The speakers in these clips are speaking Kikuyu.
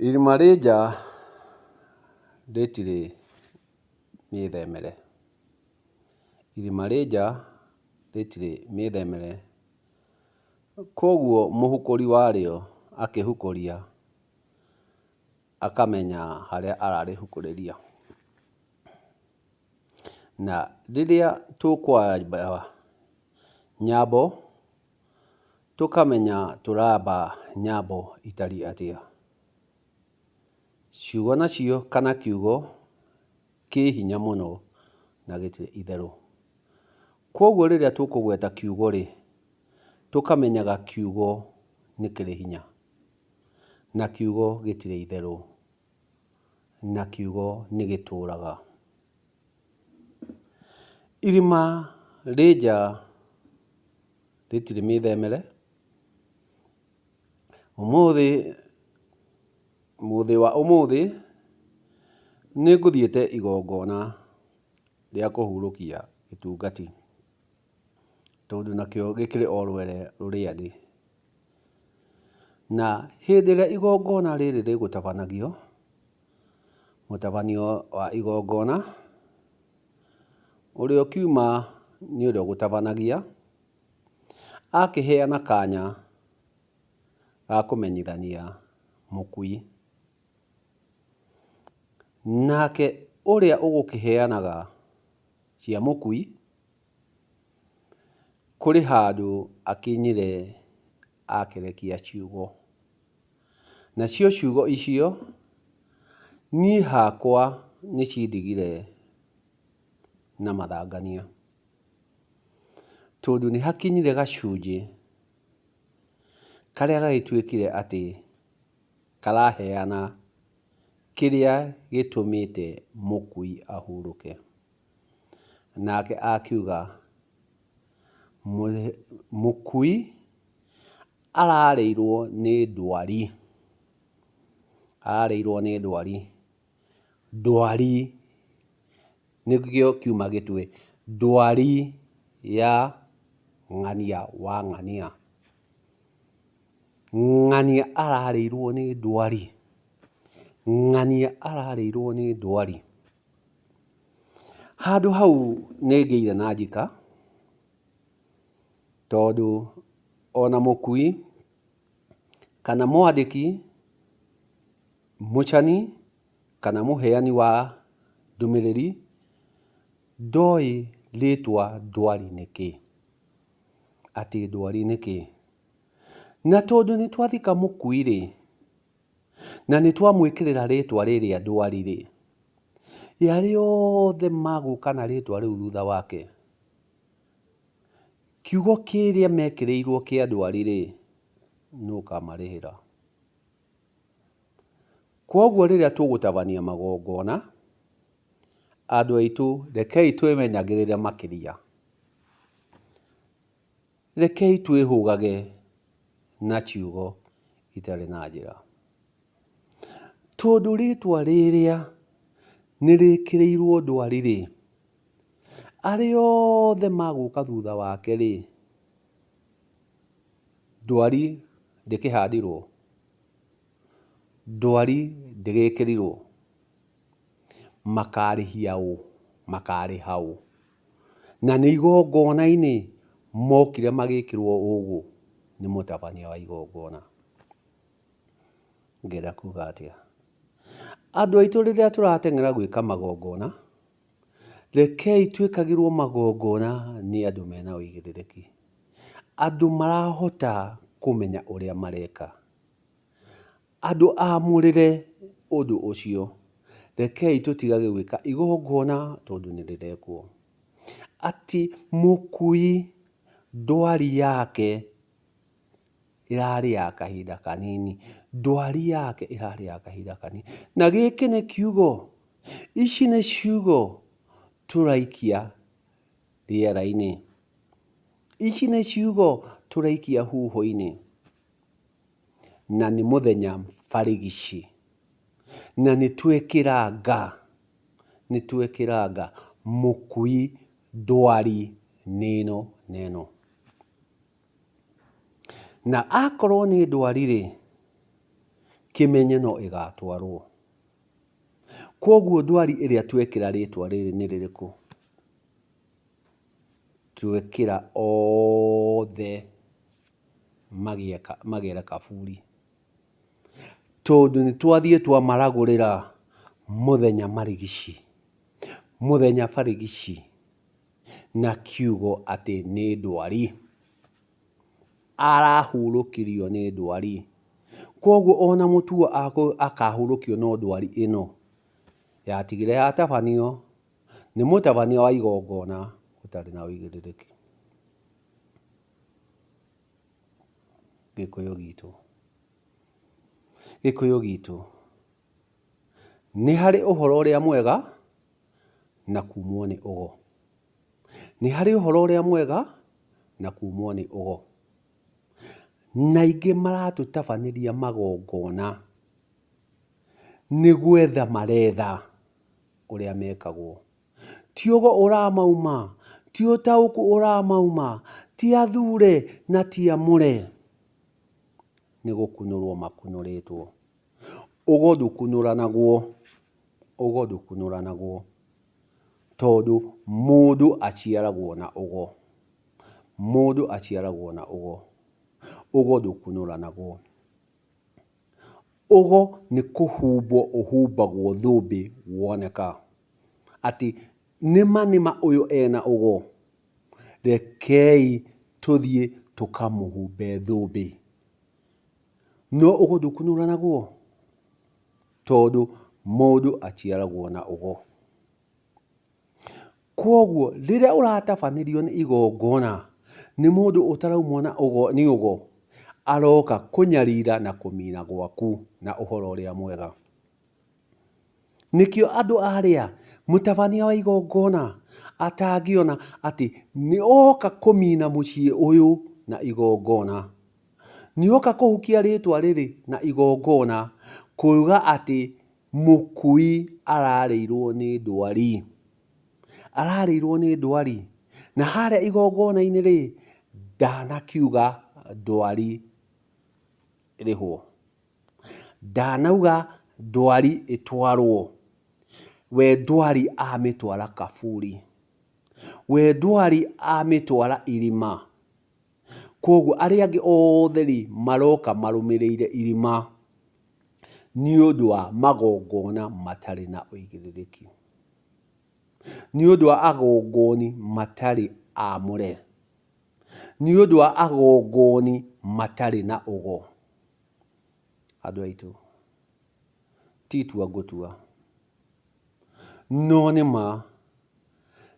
Irima rĩ nja rĩtirĩ mĩthemere. Irima rĩ nja rĩtirĩ mĩthemere, koguo mũhũkũri warĩo akĩhũkũria akamenya harĩa ararĩhũkũrĩria. Na rĩrĩa tũkwamba nyambo, tũkamenya tũramba nyambo itariĩ atĩa. Ciugo nacio kana kiugo kĩ hinya mũno na gĩtirĩ itherũ. Koguo rĩrĩa tũkũgweta kiugo rĩ, tũkamenyaga kiugo nĩ kĩrĩ hinya, na kiugo gĩtirĩ itherũ, na kiugo nĩ gĩtũraga. Irima rĩ nja rĩtirĩ mĩthemere. Mũthĩ wa ũmũthĩ nĩ ngũthiĩte igongona rĩa kũhurũkia gĩtungati, tondũ nakĩo gĩkĩrĩ o rũrĩa ndĩ. Na hĩndĩ ĩrĩa igongona rĩrĩ rĩgũtabanagio, mũtabanio wa igongona ũrĩa ũkiuma nĩ ũrĩa ũgũtabanagia akĩheana kanya ga kũmenyithania mũkui. Nake ũrĩa ũgũkĩheanaga cia mũkui kũrĩ handũ akinyire akĩrekia ciugo. Nacio ciugo icio niĩ hakwa nĩ cindigire na mathangania, tondũ nĩ hakinyire gacunjĩ karĩa gagĩtuĩkire atĩ karaheana kĩrĩa gĩtũmĩte mũkui ahurũke. Nake akiuga mũkui ararĩirwo nĩ ndwari. Ararĩirwo nĩ ndwari. Ndwari nĩkĩo kiuma gĩtwe, ndwari ya ng'ania wa ng'ania. Ng'ania ararĩirwo nĩ ndwari. Ng'ania ararĩirwo nĩ ndwari. Handũ hau nĩ ngĩire na njika, tondũ ona mũkui kana mwandĩki, mũcani kana mũheani wa ndũmĩrĩri ndoĩ rĩtwa ndwari nĩ kĩ. Atĩ ndwari nĩ kĩ. Na tondũ nĩ twathika mũkui rĩ, na nĩ twamwĩkĩrĩra rĩtwa rĩrĩa ndwari rĩ, arĩa othe magũka na rĩtwa rĩu thutha wake, kiugo kĩrĩa mekĩrĩirwo kĩa ndwari rĩ, nĩ ũkamarĩhĩra. Koguo rĩrĩa tũgũtabania magongona, andũ aitũ rekei twĩmenyagĩrĩre makĩria. Rekei twĩhũgage na ciugo itarĩ na njĩra. Tondũ rĩtwa rĩrĩa nĩ rĩkĩrĩirwo ndwari rĩ, arĩa othe magũka thutha wake rĩ, ndwari ndĩkĩhandirwo, ndwari ndĩgĩkĩrirwo, makarĩhia ũ? Makarĩha ũ? Na nĩ igongona-inĩ mokire magĩkĩrwo ũguo nĩ mũtabania wa igongona. Ngĩenda kuga atĩa? Andũ aitũ rĩrĩa tũrateng'era gwĩka magongona, rekei twĩkagĩrwo magongona nĩ andũ mena ũigĩrĩrĩki. Andũ marahota kũmenya ũrĩa mareka. Andũ amũrĩre ũndũ ũcio. Rekei tũtigage gwĩka igongona tondũ nĩ rĩrekwo. Atĩ mũkui ndwari yake ĩrarĩ ya kahinda kanini. Ndwari yake ĩrarĩ ya kahinda kanini. Na gĩkĩ nĩ kiugo. Ici nĩ ciugo tũraikia rĩera-inĩ. Ici nĩ ciugo tũraikia huho-inĩ. Na nĩ mũthenya barigici. Na nĩ twĩkĩranga mũkui ndwari nĩno neno. Na akorwo nĩ ndwari rĩ, kĩmenye no ĩgatwarwo. Koguo ndwari ĩrĩa twekĩra rĩtwa rĩrĩ nĩ rĩrĩkũ? Twekĩra othe magĩre kaburi, tondũ nĩ twathiĩ twamaragũrĩra mũthenya marigici, mũthenya barigici, na kiugo atĩ nĩ ndwari, arahurũkirio nĩ ndwari. Koguo ona mũtuo akahurũkio no ndwari ĩno yatigire yatabanio nĩ mũtabania wa igongona ũtarĩ na ũigĩrĩrĩki. Gĩkũyũ gitũ, nĩ harĩ ũhoro ũrĩa mwega na kumwo nĩ ũgo. Nĩ harĩ ũhoro ũrĩa mwega na kumwo nĩ ũgo. Na ingĩ maratũtabanĩria magongona nĩ gwetha maretha ũrĩa mekagwo. Ti ũgo ũramauma, ti ũtaũku ũramauma, ti athure na ti amũre, nĩ gũkunũrwo makunũrĩtwo. Ũgo ndũkunũranagwo, tondũ mũndũ aciaragwo na ũgo. Ũgo ndũkunũranagwo. Ũgo nĩ kũhumbwo ũhumbagwo thũmbĩ woneka atĩ nĩma ũyũ ena ũgo, rekei tũthiĩ tũkamũhumbe thũmbĩ. No ũgo ndũkunũranagwo, tondũ mũndũ aciaragwo na ũgo. Koguo rĩrĩa ũratabanĩrio nĩ igongona nĩ mũndũ ũtaraumwo na ũgo nĩ ũgo, aroka kũnyarira na kũmina gwaku na ũhoro ũrĩa mwega. Nĩkĩo andũ arĩa mũtabania wa igongona atangĩona atĩ nĩ oka kũmina mũciĩ ũyũ na igongona, nĩ oka kũhukia rĩtwa rĩrĩ na igongona, kuuga atĩ mũkui ararĩirwo nĩ ndwari, na harĩa igongona-inĩ rĩ, ndanakiuga ndwari rĩhwo, ndanauga ndwari ĩtwarwo. We ndwari amĩtwara kaburi, we ndwari amĩtwara irima. Koguo arĩa angĩ othe maroka marũmĩrĩire irima nĩ ũndũ wa magongona matarĩ na ũigĩrĩrĩki, nĩ ũndũ wa agongoni matarĩ amũre, nĩ ũndũ wa agongoni matarĩ na ũgo. Andũ aitũ, ti itua ngũtua, no nĩma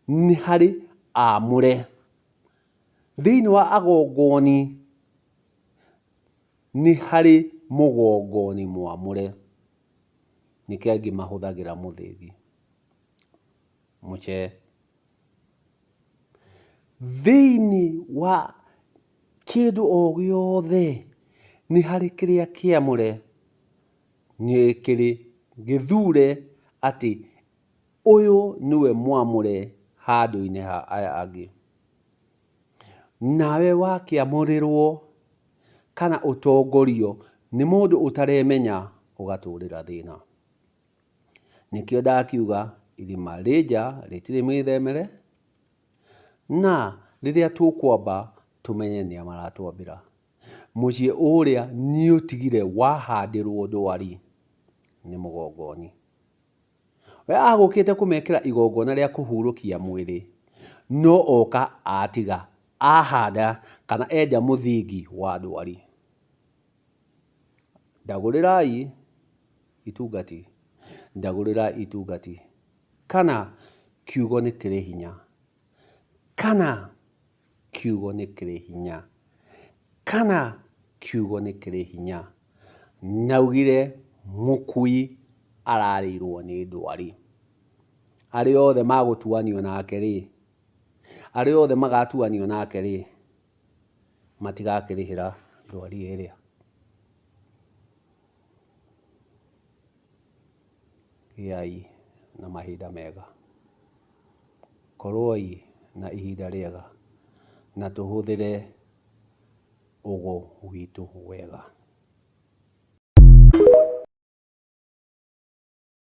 nĩ harĩ amũre thĩinĩ wa agongoni, nĩ harĩ mũgongoni mwamũre. Nĩkĩo angĩ mahũthagĩra mũthĩgi, mũcere. Thĩinĩ wa kĩndũ o gĩothe nĩ harĩ kĩrĩa kĩamũre, nĩ kĩrĩ gĩthure atĩ ũyũ nĩwe mwamũre handũ-inĩ ha aya angĩ. Nawe wakĩamũrĩrwo kana ũtongorio nĩ mũndũ ũtaremenya, ũgatũrĩra thĩna. Nĩkĩo ndakiuga irima rĩ nja rĩtirĩ mĩthemere, na rĩrĩa tũkwamba tũmenye nĩ a maratwambĩra. Mũciĩ ũrĩa nĩ ũtigire wahandĩrwo ndwari nĩ mũgongoni. We agũkĩte kũmekĩra igongona rĩa kũhurũkia mwĩrĩ, no oka atiga, ahanda kana enja mũthingi wa ndwari. Ndagũrĩrai itungati, kana kiugo nĩ kĩrĩ hinya, kana kiugo nĩ kĩrĩ hinya. Naugire mũkui ararĩirwo nĩ ndwari. Arĩa othe magũtuanio nake rĩ, arĩa othe magatuanio nake rĩ, matigakĩrĩhĩra ndwari ĩrĩa. Gĩai na mahinda mega, korwoi na ihinda rĩega, na tũhũthĩre ũgo witũ wega.